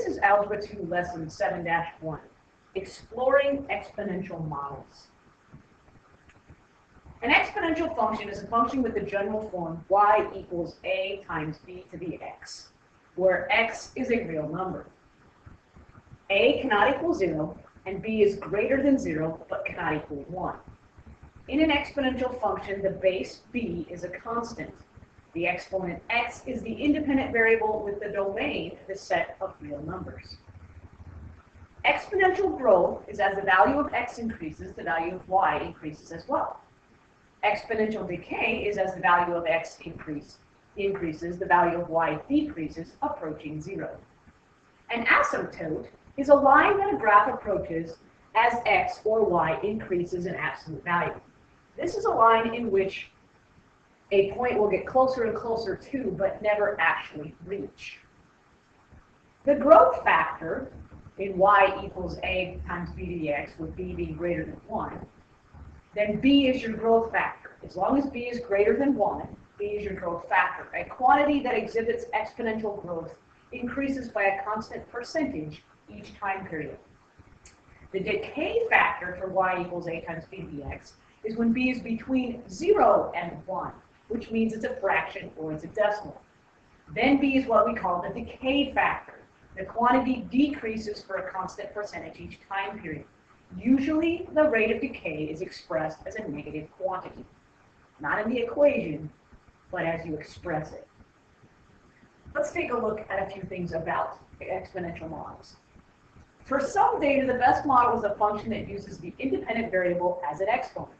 This is Algebra 2, Lesson 7-1, Exploring Exponential Models. An exponential function is a function with the general form y equals a times b to the x, where x is a real number. A cannot equal 0, and b is greater than 0, but cannot equal 1. In an exponential function, the base b is a constant. The exponent x is the independent variable with the domain, the set of real numbers. Exponential growth is as the value of x increases, the value of y increases as well. Exponential decay is as the value of x increases, the value of y decreases, approaching 0. An asymptote is a line that a graph approaches as x or y increases in absolute value. This is a line in which a point will get closer and closer to, but never actually reach. The growth factor in y equals a times b to the x, with b being greater than 1, then b is your growth factor. As long as b is greater than 1, b is your growth factor. A quantity that exhibits exponential growth increases by a constant percentage each time period. The decay factor for y equals a times b to the x is when b is between 0 and 1. Which means it's a fraction or it's a decimal. Then b is what we call the decay factor. The quantity decreases for a constant percentage each time period. Usually, the rate of decay is expressed as a negative quantity. Not in the equation, but as you express it. Let's take a look at a few things about exponential models. For some data, the best model is a function that uses the independent variable as an exponent.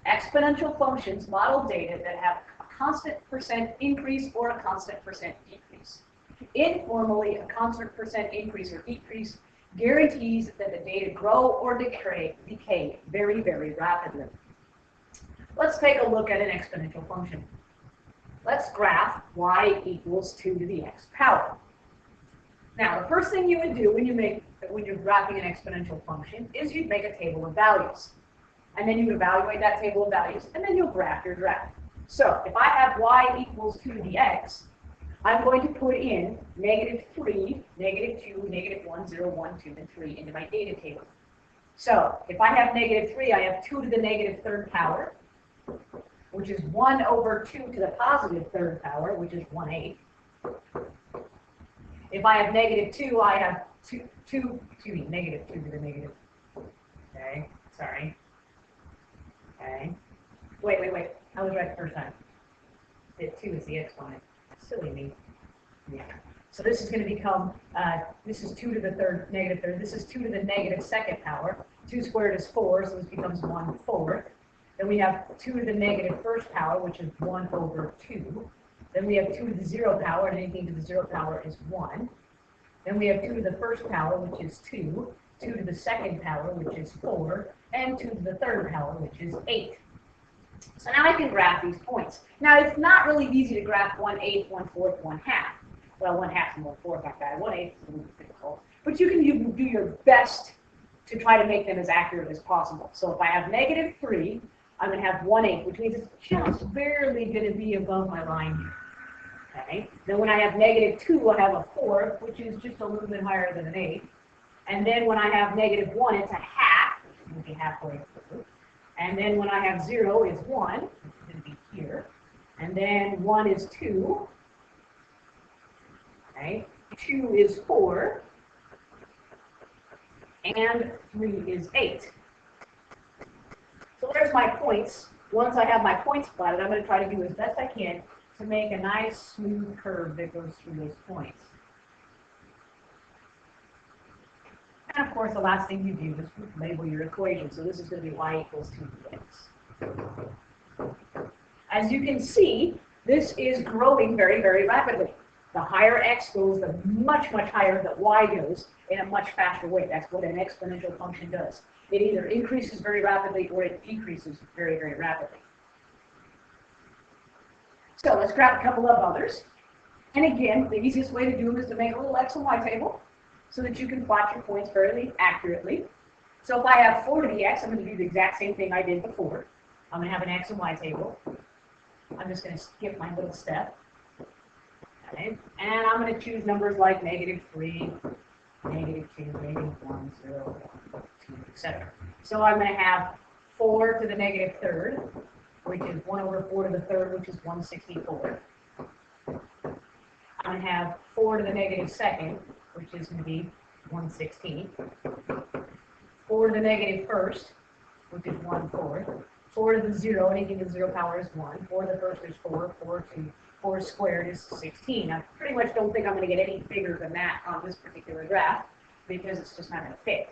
Exponential functions model data that have a constant percent increase or a constant percent decrease. Informally, a constant percent increase or decrease guarantees that the data grow or decay very, very rapidly. Let's take a look at an exponential function. Let's graph y equals 2 to the x power. Now, the first thing you would do when you're graphing an exponential function is you'd make a table of values. And then you evaluate that table of values, and then you'll graph your graph. So if I have y equals 2 to the x, I'm going to put in -3, -2, -1, 0, 1, 2, and 3 into my data table. So if I have -3, I have 2 to the negative third power, which is 1 over 2 to the positive third power, which is 1/8. If I have -2, I have negative 2 to the negative. Okay, sorry. Okay. Wait. I was right the first time. 2 is the exponent. Silly me. Yeah. So this is going to become, this is 2 to the third, negative third. This is 2 to the negative second power. 2 squared is 4, so this becomes 1/4. Then we have 2 to the negative first power, which is 1 over 2. Then we have 2 to the 0 power, and anything to the 0 power is 1. Then we have 2 to the first power, which is 2. 2 to the second power, which is 4, and 2 to the third power, which is 8. So now I can graph these points. Now, it's not really easy to graph 1/8, 1/4, 1/2. Well, 1/2 and 1/4 like that. 1/8 is a little bit difficult. But you can do your best to try to make them as accurate as possible. So if I have -3, I'm going to have 1/8, which means it's just barely going to be above my line here. Okay. Then when I have -2, I have a 4, which is just a little bit higher than an 8. And then when I have -1, it's a half, which will be halfway through. And then when I have 0 is 1, which is going to be here. And then 1 is 2. Okay. 2 is 4. And 3 is 8. So there's my points. Once I have my points plotted, I'm going to try to do as best I can to make a nice smooth curve that goes through those points. And of course, the last thing you do is label your equation. So this is going to be y equals 2 to x. As you can see, this is growing very, very rapidly. The higher x goes, the much, much higher that y goes in a much faster way. That's what an exponential function does. It either increases very rapidly or it decreases very, very rapidly. So let's grab a couple of others. And again, the easiest way to do them is to make a little x and y table, so that you can plot your points fairly accurately. So if I have 4 to the x, I'm going to do the exact same thing I did before. I'm going to have an x and y table. I'm just going to skip my little step. Okay. And I'm going to choose numbers like -3, negative 2, negative 1, 0, 1, 2, etc. So I'm going to have 4 to the negative third, which is 1 over 4 to the third, which is 164. I'm going to have 4 to the negative second, which is going to be 116. 4 to the negative first, which is 1/4. 4 to the 0, anything to the 0 power is 1. 4 to the first is 4. 4 squared is 16. I pretty much don't think I'm going to get any bigger than that on this particular graph because it's just not going to fit.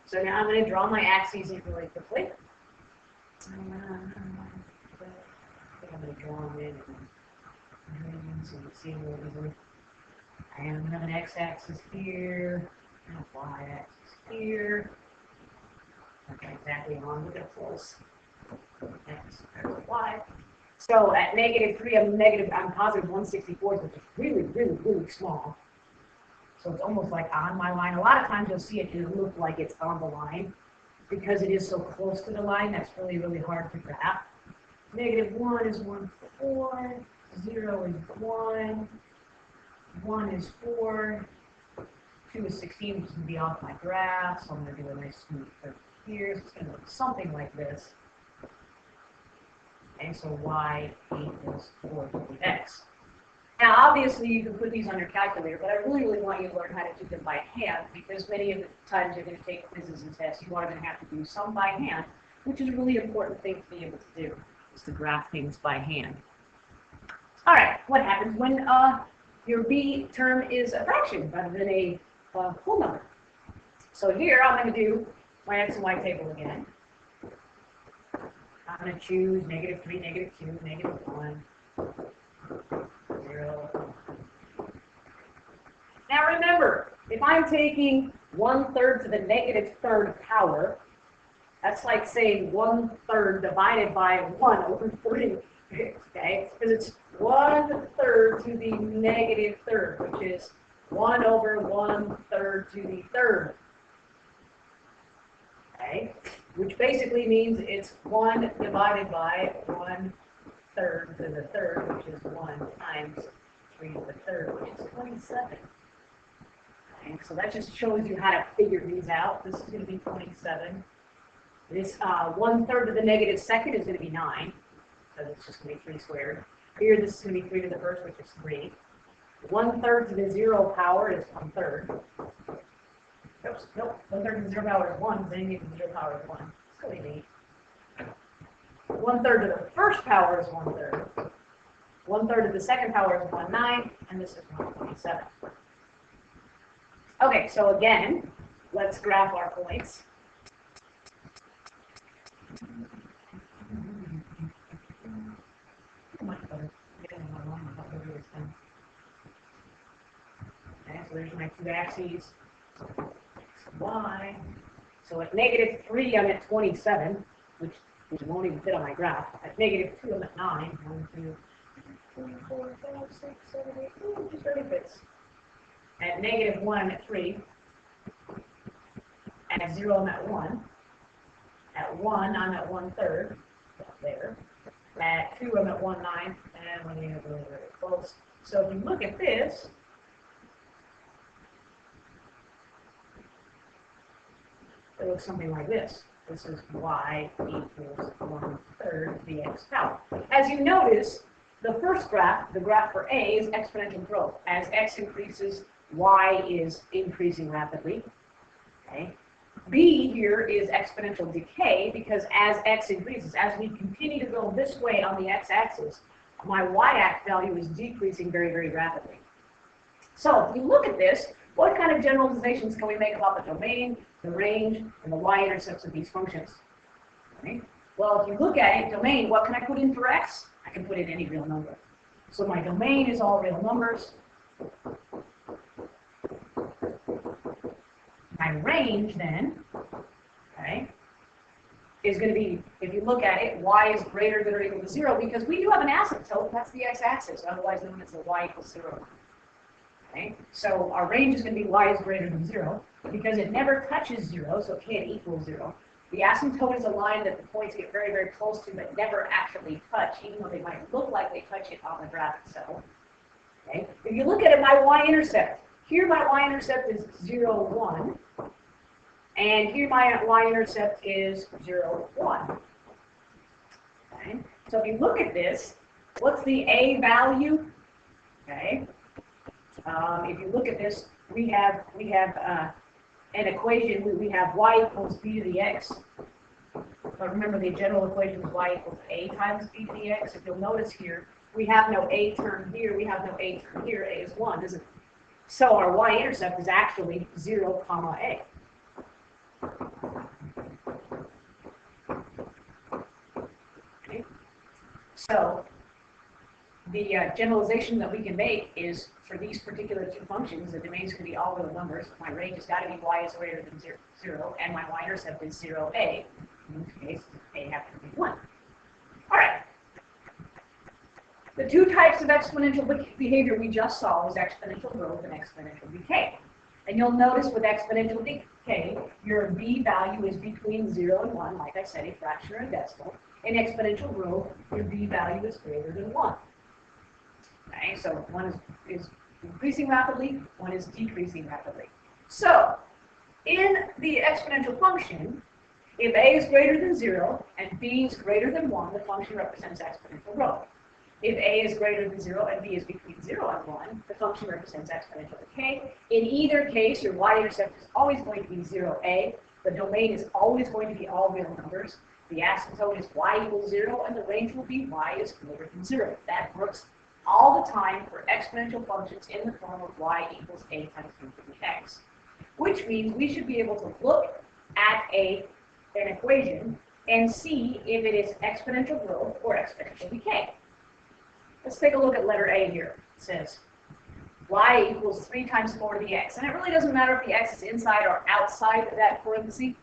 So now I'm going to draw my axes in really quickly. I think I'm going to draw them in so you can see them a little easily. I have an x-axis here and a y-axis here. Okay, exactly on with it close. X, y. So at negative 3, I'm positive 164, which is really, really, really small. So it's almost like on my line. A lot of times you'll see it look like it's on the line because it is so close to the line. That's really, really hard to graph. Negative 1 is 1/4. 0 is 1. 1 is 4. 2 is 16, which is going to be off my graph. So I'm going to do a nice smooth curve here. So it's going to look something like this. And so y equals 4x. Now, obviously, you can put these on your calculator, but I really, really want you to learn how to do them by hand because many of the times you're going to take quizzes and tests, you are going to have to do some by hand, which is a really important thing to be able to do, is to graph things by hand. All right, what happens when your b term is a fraction rather than a whole number? So here, I'm going to do my x and y table again. I'm going to choose negative 3, negative 2, negative 1, 0. Now remember, if I'm taking 1/3 to the negative third power, that's like saying 1/3 divided by 1 over 3. Okay, because it's 1/3 to the negative third, which is 1 over 1/3 to the third. Okay, which basically means it's 1 divided by 1/3 to the third, which is 1 times 3 to the third, which is 27. Okay, so that just shows you how to figure these out. This is going to be 27. This 1/3 to the negative second is going to be 9. So it's just going to be 3 squared. Here, this is going to be 3 to the first, which is 3. 1/3 to the 0 power is 1/3. Oops, nope. 1/3 to the 0 power is 1. Then you get the 0 power is 1. It's really neat. 1/3 to the first power is 1/3. 1/3 to the second power is 1/9, and this is 127. Okay, so again, let's graph our points. Okay, so there's my two axes, y. So at negative 3, I'm at 27, which won't even fit on my graph. At negative 2, I'm at 9. 1, 2, 3, 4, 5, 6, 7, 8, just 30 fits. At negative 1, I'm at 3. At 0, I'm at 1. At 1, I'm at 1/3. There. At 2, I'm at 1/9, and when you go very close. So if you look at this, it looks something like this. This is y equals 1/3 the x power. As you notice, the first graph, the graph for A, is exponential growth. As x increases, y is increasing rapidly. Okay. B here is exponential decay because as x increases, as we continue to go this way on the x-axis, my y-axis value is decreasing very, very rapidly. So if you look at this, what kind of generalizations can we make about the domain, the range, and the y-intercepts of these functions? Okay. Well, if you look at it, domain, what can I put in for x? I can put in any real number. So my domain is all real numbers. My range then, okay, is going to be, if you look at it, y is greater than or equal to 0 because we do have an asymptote, that's the x-axis, otherwise known as the y equals 0. Okay, so our range is going to be y is greater than 0 because it never touches 0, so it can't equal 0. The asymptote is a line that the points get very, very close to but never actually touch, even though they might look like they touch it on the graph itself. Okay, if you look at it, my y-intercept, here my y-intercept is 0, 1. And here my y-intercept is 0, 1. Okay. So if you look at this, what's the a value? Okay. If you look at this, we have an equation. We have y equals b to the x. But remember, the general equation is y equals a times b to the x. If you'll notice here, we have no a term here. We have no a term here. A is 1, isn't it? So our y-intercept is actually 0, comma a. Okay. So the generalization that we can make is for these particular two functions, the domains could be all real numbers. My range has got to be y is greater than 0, and my y-intercept is 0a. In this case, a happens to be 1. All right. The two types of exponential behavior we just saw was exponential growth and exponential decay. And you'll notice with exponential decay, your b value is between 0 and 1, like I said, a fraction or a decimal. In exponential growth, your b value is greater than 1. Okay, so one is increasing rapidly, one is decreasing rapidly. So, in the exponential function, if a is greater than 0 and b is greater than 1, the function represents exponential growth. If a is greater than 0 and b is between 0 and 1, the function represents exponential decay. In either case, your y-intercept is always going to be 0a. The domain is always going to be all real numbers. The asymptote is y equals 0, and the range will be y is greater than 0. That works all the time for exponential functions in the form of y equals a times b to the x. Which means we should be able to look at an equation and see if it is exponential growth or exponential decay. Let's take a look at letter A here. It says y equals 3 times 4 to the x. And it really doesn't matter if the x is inside or outside of that parenthesis.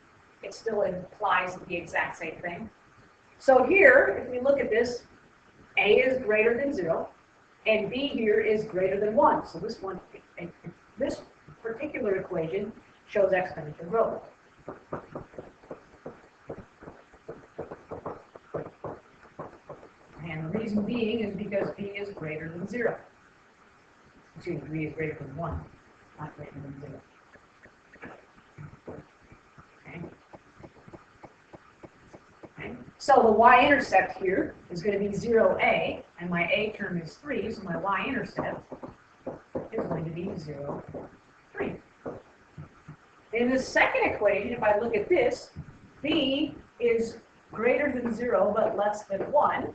It still implies the exact same thing. So here, if we look at this, a is greater than 0, and b here is greater than 1. So this particular equation shows exponential growth. And the reason being is because b is greater than 0. Excuse me, b is greater than 1, not greater than 0. Okay. So the y-intercept here is going to be 0a, and my a term is 3, so my y-intercept is going to be 0, 3. In the second equation, if I look at this, b is greater than 0 but less than 1,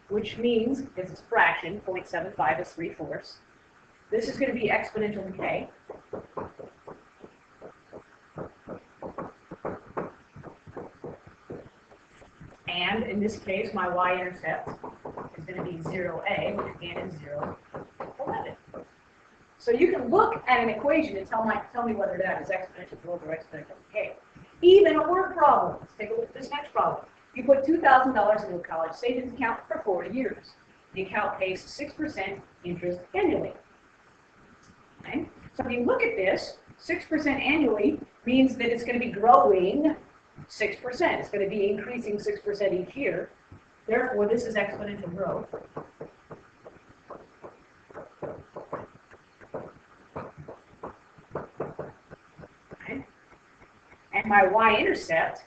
which means it's a fraction, 0.75 is 3/4. This is going to be exponential decay. And in this case, my y-intercept is going to be 0a, which again is 0, 11. So you can look at an equation and tell me whether that is exponential growth or exponential decay. Even a word problem. Let's take a look at this next problem. You put $2,000 into a college savings account for 4 years. The account pays 6% interest annually. Okay? So if you look at this, 6% annually means that it's going to be growing 6%. It's going to be increasing 6% each year. Therefore, this is exponential growth. Okay. And my y-intercept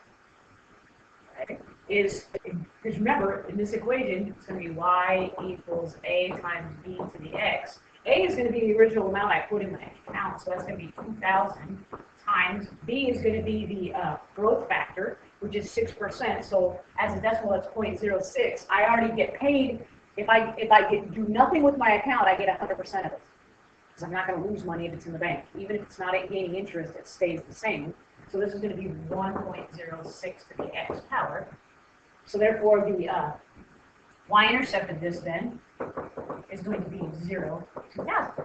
is, because remember, in this equation, it's going to be y equals a times b to the x. A is going to be the original amount I put in my account, so that's going to be 2,000 times. B is going to be the growth factor, which is 6%. So as a decimal, that's 0.06. I already get paid. If I do nothing with my account, I get 100% of it, because I'm not going to lose money if it's in the bank. Even if it's not gaining interest, it stays the same. So this is going to be 1.06 to the x power. So therefore, the y-intercept of this then is going to be 0, 2,000.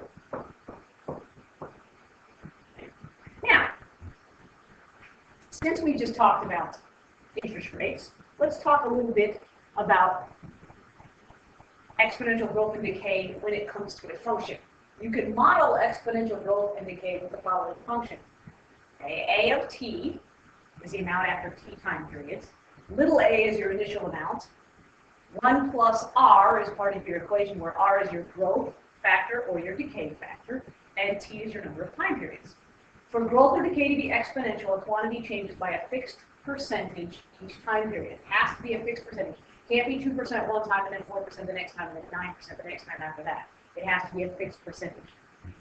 Now, since we just talked about interest rates, let's talk a little bit about exponential growth and decay when it comes to a function. You can model exponential growth and decay with the following function. Okay, a of t is the amount after t time periods. Little a is your initial amount. 1 plus r is part of your equation, where r is your growth factor or your decay factor. and t is your number of time periods. For growth or decay to be exponential, a quantity changes by a fixed percentage each time period. It has to be a fixed percentage. Can't be 2% one time and then 4% the next time and then 9% the next time after that. It has to be a fixed percentage.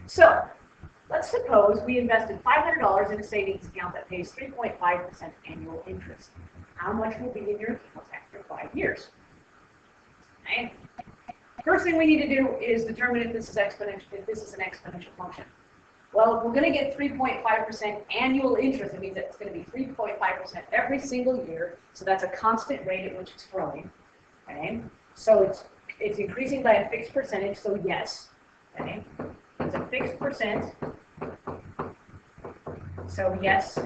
So let's suppose we invested $500 in a savings account that pays 3.5% annual interest. How much will be in your account after 5 years? Okay. First thing we need to do is determine if this is exponential, if this is an exponential function. Well, if we're going to get 3.5% annual interest, it means that it's going to be 3.5% every single year. So that's a constant rate at which it's growing. Okay. So it's increasing by a fixed percentage. So yes. Okay. It's a fixed percent. So yes,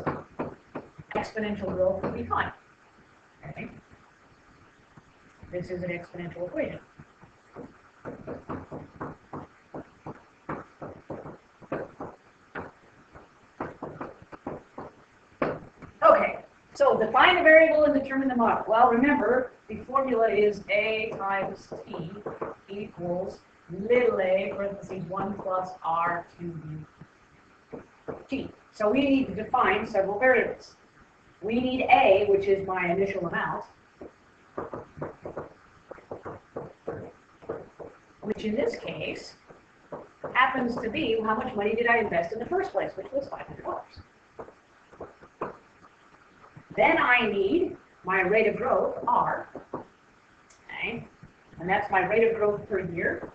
exponential growth will be fine. Okay. This is an exponential equation. Okay, so define the variable and determine the model. Well, remember, the formula is a times t equals little a, parentheses 1 plus r to the t. So we need to define several variables. We need a, which is my initial amount, which in this case happens to be how much money did I invest in the first place, which was $500. Then I need my rate of growth, R, okay, and that's my rate of growth per year,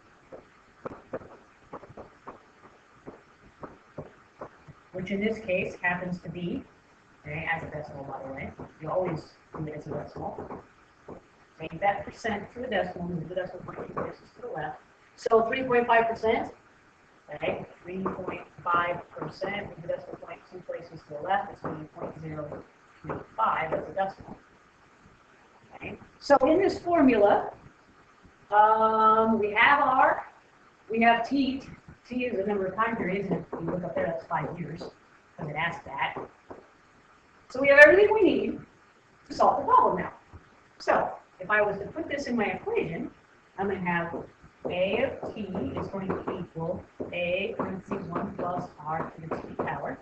which in this case happens to be, okay, as a decimal, by the way. You always do it as a decimal. Take that percent to the decimal, move the decimal point 2 places to the left. So 3.5%, okay, 3.5%, move the decimal point 2 places to the left, it's going to be 0.035 as a decimal. Okay. So in this formula, we have R, we have T. T is the number of time periods, and if you look up there, that's 5 years, because it asked that. So we have everything we need to solve the problem now. So if I was to put this in my equation, I'm going to have A of t is going to equal A parentheses 1 plus r to the t power,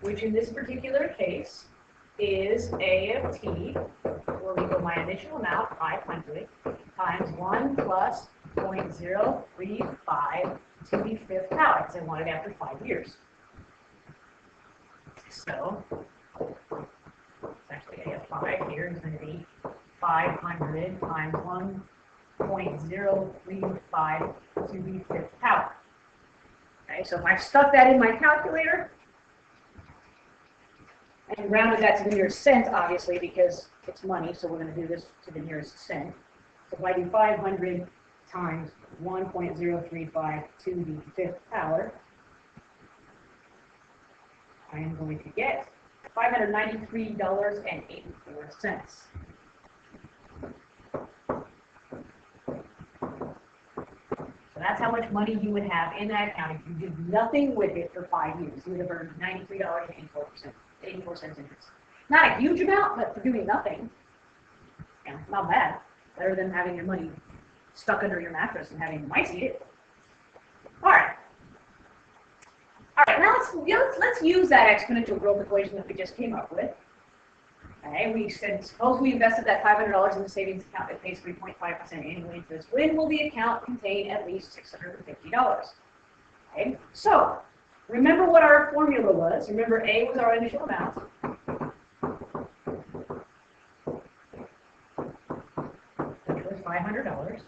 which in this particular case is A of t will equal my initial amount, 500, times 1 plus 0.035 to the 5th power, because I want it after 5 years. So, actually I have 5 here is going to be 500 times 1.035 to the 5th power. Okay, so if I stuck that in my calculator, and rounded that to the nearest cent, obviously, because it's money, so we're going to do this to the nearest cent. So if I do 500 times 1.035 to the 5th power, I am going to get $593.84. So that's how much money you would have in that account if you did nothing with it for 5 years. You would have earned $93.84 interest. Not a huge amount, but for doing nothing, yeah, not bad. Better than having your money stuck under your mattress and having mice eat it. All right. All right, now let's use that exponential growth equation that we just came up with. Okay, we said, suppose we invested that $500 in the savings account that pays 3.5% annual interest. When will the account contain at least $650? Okay, so remember what our formula was. Remember, A was our initial amount. Which was $500.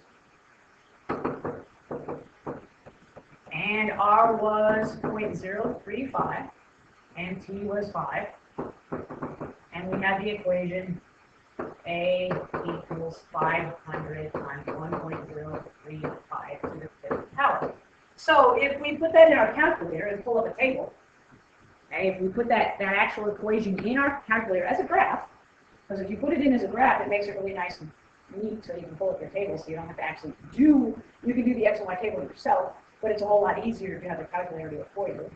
And R was 0.035, and T was 5. And we have the equation A equals 500 times 1.035 to the 5th power. So if we put that in our calculator and pull up a table, okay, if we put that actual equation in our calculator as a graph, because if you put it in as a graph, it makes it really nice and neat so you can pull up your table so you don't have to actually you can do the X and Y table yourself, but it's a whole lot easier if you have a calculator do it for you.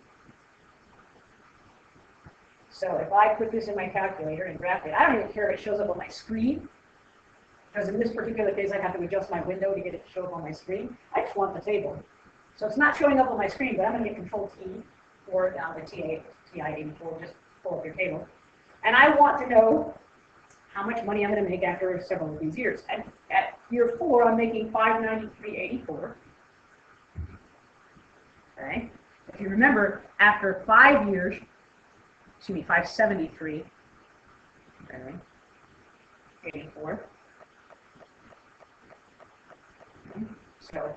So if I put this in my calculator and graph it, I don't even care if it shows up on my screen, because in this particular case I have to adjust my window to get it to show up on my screen. I just want the table. So it's not showing up on my screen, but I'm going to hit Control T or down the TI-84, just pull up your table. And I want to know how much money I'm going to make after several of these years. At year 4, I'm making $593.84. Okay. If you remember, after 5 years, excuse me, 573. Okay. 84. Okay. So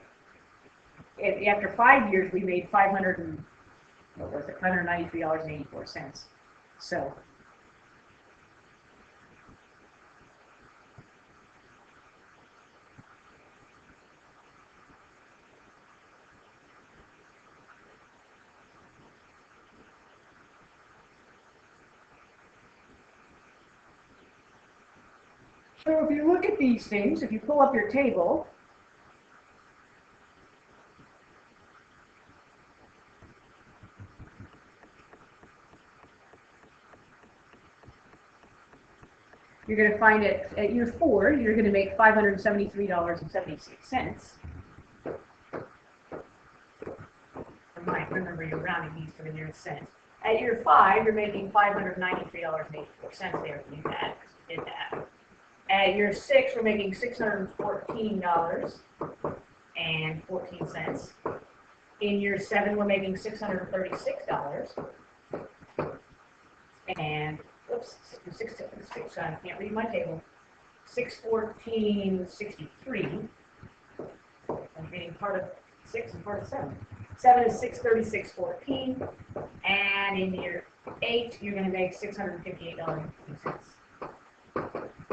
after 5 years, we made $593.84. So if you look at these things, if you pull up your table, you're going to find it at year 4, you're going to make $573.76. Remember, you're rounding these to the nearest cent. At year 5, you're making $593.84 there. You did that. At year 6, we're making $614.14. In year 7, we're making $636. And oops, I can't read my table. $614.63. I'm reading part of 6 and part of 7. 7 is $636.14, and in year 8, you're going to make $658.50.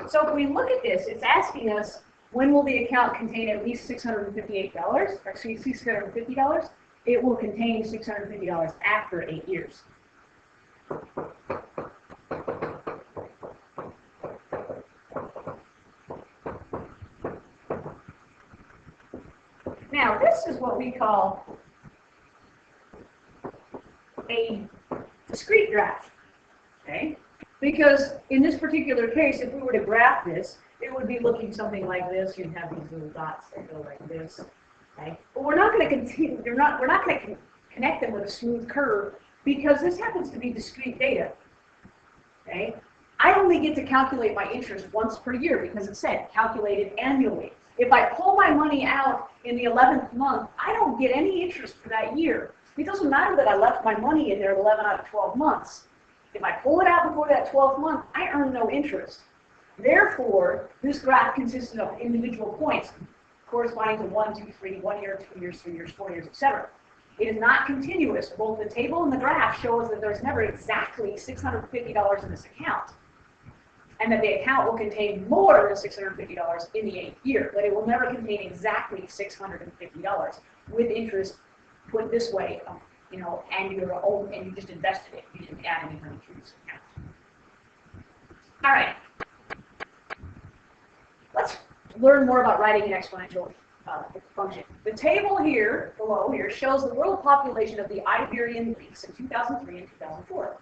So if we look at this, it's asking us, when will the account contain at least $658? Actually, $650. It will contain $650 after 8 years. Now, this is what we call a discrete graph, okay? Because in this particular case, if we were to graph this, it would be looking something like this. You'd have these little dots that go like this, okay? But we're not going to continue. We're not going to connect them with a smooth curve because this happens to be discrete data, okay? I only get to calculate my interest once per year because it said calculated annually. If I pull my money out in the 11th month, I don't get any interest for that year. It doesn't matter that I left my money in there 11 out of 12 months. If I pull it out before that 12th month, I earn no interest. Therefore, this graph consisted of individual points corresponding to 1, 2, 3, 1 year, 2 years, 3 years, 4 years, etc. It is not continuous. Both the table and the graph show us that there's never exactly $650 in this account, and that the account will contain more than $650 in the 8th year, but it will never contain exactly $650 with interest put this way, and you just invested it. You didn't add any money to this account. All right. Let's learn more about writing an exponential function. The table here, below here, shows the world population of the Iberian Greeks in 2003 and 2004.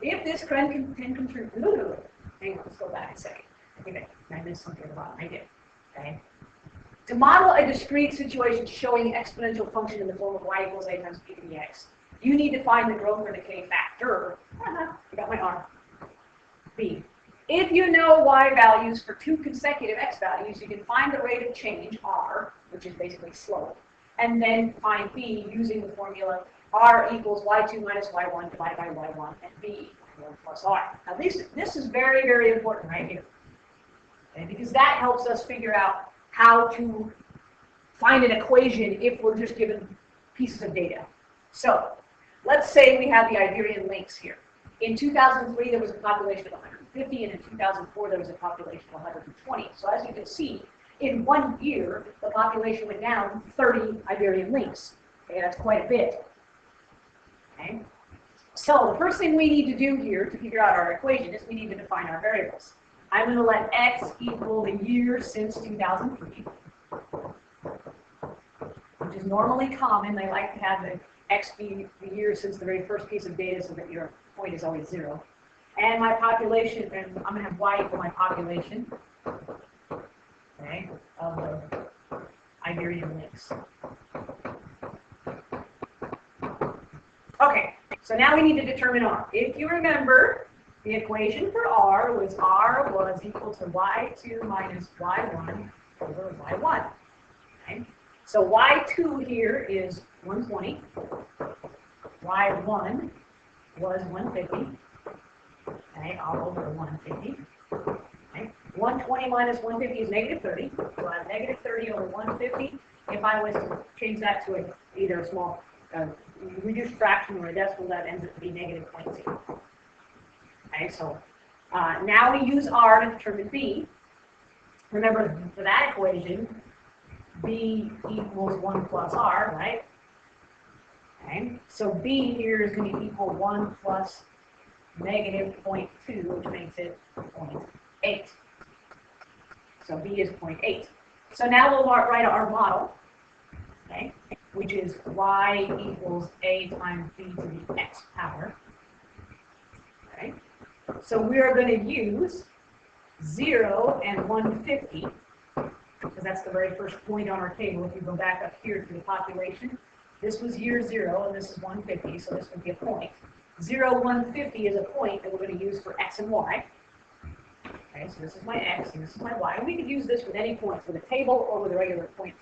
If this trend can contribute, hang on, let's go back a second. I think I missed something at the bottom. I did. Okay. To model a discrete situation showing exponential function in the form of y equals a times b to the x, you need to find the growth or decay factor. I got my arm. B. If you know y values for 2 consecutive x values, you can find the rate of change, r, which is basically slope, and then find b using the formula r equals y2 minus y1 divided by y1, and b equals 1 plus r. Now this is very, very important right here, okay? Because that helps us figure out how to find an equation if we're just given pieces of data. So let's say we have the Iberian links here. In 2003, there was a population of 150, and in 2004, there was a population of 120. So as you can see, in 1 year, the population went down 30 Iberian links. Okay, that's quite a bit. Okay. So the first thing we need to do here to figure out our equation is we need to define our variables. I'm going to let x equal the year since 2003, which is normally common. They like to have the x be the year since the very first piece of data so that your point is always 0. And my population, and I'm going to have y equal my population, okay, of the Iberian links. Okay, so now we need to determine R. If you remember, the equation for R was equal to y2 minus y1 over y1. Okay? So y2 here is 120. y1 was 150. Okay, all over 150. Okay. 120 minus 150 is negative 30. So I have negative 30 over 150. If I was to change that to either a small reduced fraction or a decimal, that ends up being negative 0.0. Okay, so now we use R to determine B. Remember, for that equation, B equals 1 plus R, right? Okay, so B here is going to equal 1 plus negative 0.2, which makes it 0.8. So B is 0.8. So now we'll write our model, okay, which is y equals a times b to the x power. Okay, so we are going to use 0 and 150, because that's the very first point on our table. If you go back up here to the population, this was year 0 and this is 150, so this would be a point. 0, 150 is a point that we're going to use for x and y. Okay, so this is my x and this is my y. And we could use this with any points, with a table or with a regular point,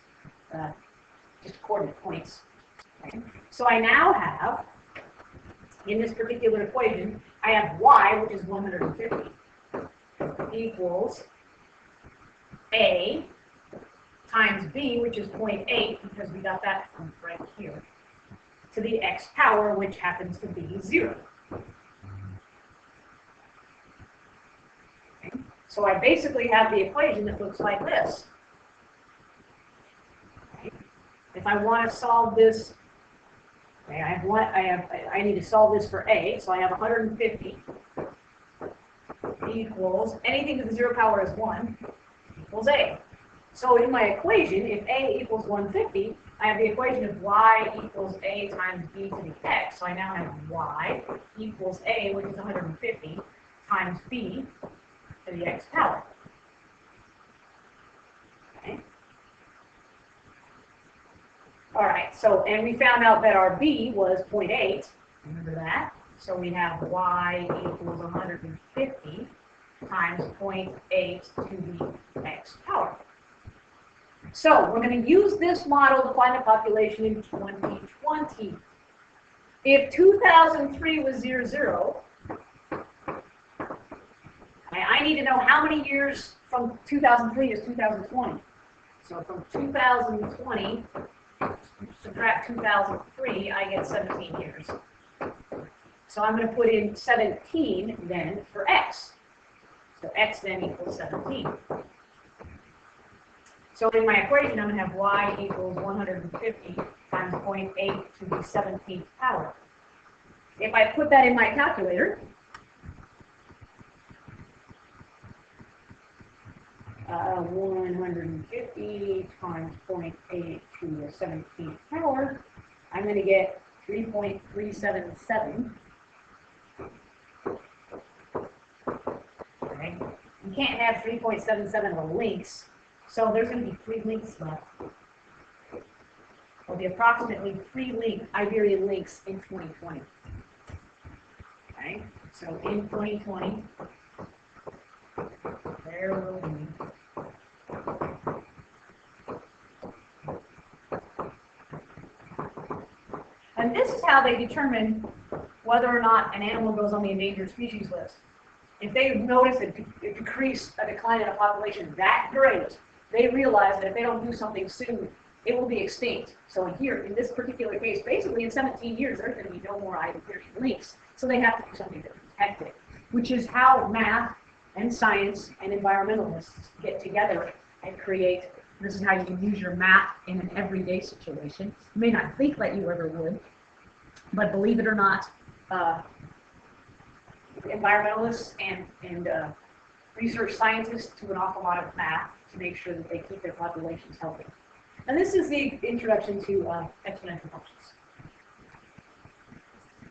just coordinate points. Okay. So I now have, in this particular equation, I have y, which is 150, equals a times b, which is 0.8, because we got that from right here, to the x power, which happens to be 0. Okay. So I basically have the equation that looks like this. Okay. If I want to solve this, okay, I need to solve this for a, so I have 150 equals, anything to the 0 power is 1, equals a. So in my equation, if a equals 150, I have the equation of y equals a times b to the x. So I now have y equals a, which is 150, times b to the x power. Okay. All right, so, and we found out that our b was 0.8. Remember that? So we have y equals 150 times 0.8 to the x power. So we're going to use this model to find the population in 2020. If 2003 was 0, 0, I need to know how many years from 2003 is 2020. So from 2020, subtract 2003, I get 17 years. So I'm going to put in 17 then for x. So x then equals 17. So in my equation, I'm going to have y equals 150 times 0.8 to the 17th power. If I put that in my calculator, 150 times 0.8 to the 17th power, I'm going to get 3.377. Okay. You can't have 3.77 of links. So there's going to be 3 links left. There'll be approximately 3 Iberian links in 2020. Okay, so in 2020, there will be and this is how they determine whether or not an animal goes on the endangered species list. If they notice a decline in a population that great, they realize that if they don't do something soon, it will be extinct. So here, in this particular case, basically in 17 years, there's going to be no more Iberian links. So they have to do something to protect it, which is how math and science and environmentalists get together and create. This is how you can use your math in an everyday situation. You may not think that you ever would, but believe it or not, environmentalists and research scientists do an awful lot of math to make sure that they keep their populations healthy. And this is the introduction to exponential functions.